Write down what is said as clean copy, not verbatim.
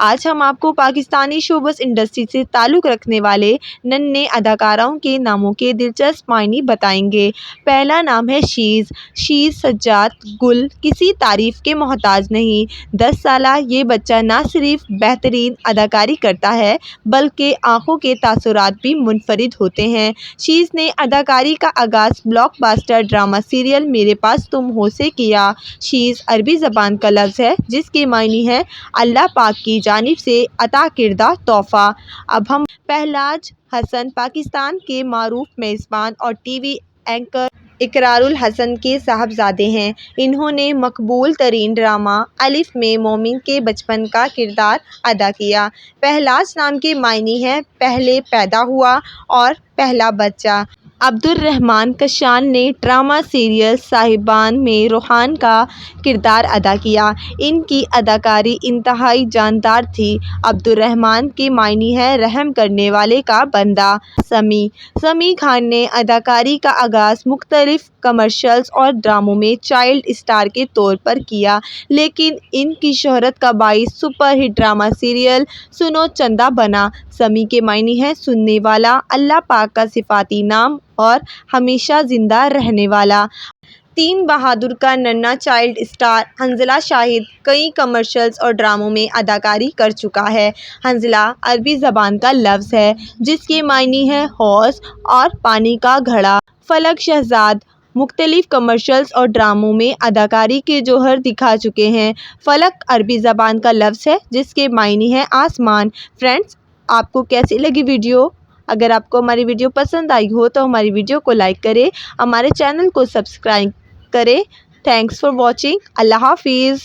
آج ہم آپ کو پاکستانی شوبز انڈسٹری سے تعلق رکھنے والے ننھے اداکاروں کے ناموں کے دلچسپ معنی بتائیں گے۔ پہلا نام ہے شیز۔ شیز سجاد گل کسی تعریف کے محتاج نہیں۔ 10 سالہ یہ بچہ نہ صرف بہترین اداکاری کرتا ہے بلکہ آنکھوں کے تاثرات بھی منفرد ہوتے ہیں۔ شیز نے اداکاری کا آغاز بلاک باسٹر ڈرامہ سیریل میرے پاس تم ہو سے کیا۔ شیز عربی زبان کا لفظ ہے جس کے معنی ہے اللہ پاک کی جانب سے عطا کردہ تحفہ۔ اب ہم پہلاج حسن پاکستان کے معروف میزبان اور ٹی وی اینکر اقرار الحسن کے صاحبزادے ہیں۔ انہوں نے مقبول ترین ڈرامہ الف میں مومن کے بچپن کا کردار ادا کیا۔ پہلاج نام کے معنی ہیں پہلے پیدا ہوا اور پہلا بچہ۔ عبدالرحمن کشان نے ڈرامہ سیریل صاحبان میں روحان کا کردار ادا کیا۔ ان کی اداکاری انتہائی جاندار تھی۔ عبدالرحمن کے معنی ہیں رحم کرنے والے کا بندہ۔ سمیع خان نے اداکاری کا آغاز مختلف کمرشلز اور ڈراموں میں چائلڈ اسٹار کے طور پر کیا لیکن ان کی شہرت کا باعث سپر ہٹ ڈرامہ سیریل سنو چندا بنا۔ سمیع کے معنی ہیں سننے والا، اللہ پاک کا صفاتی نام اور ہمیشہ زندہ رہنے والا۔ تین بہادر کا ننھا چائلڈ اسٹار حنظلہ شاہد کئی کمرشلز اور ڈراموں میں اداکاری کر چکا ہے۔ حنظلہ عربی زبان کا لفظ ہے جس کے معنی ہے حوض اور پانی کا گھڑا۔ فلک شہزاد مختلف کمرشلز اور ڈراموں میں اداکاری کے جوہر دکھا چکے ہیں۔ فلک عربی زبان کا لفظ ہے جس کے معنی ہے آسمان۔ فرینڈز، آپ کو کیسی لگی ویڈیو؟ اگر آپ کو ہماری ویڈیو پسند آئی ہو تو ہماری ویڈیو کو لائک کریں، ہمارے چینل کو سبسکرائب کریں۔ Thanks for watching. اللہ حافظ۔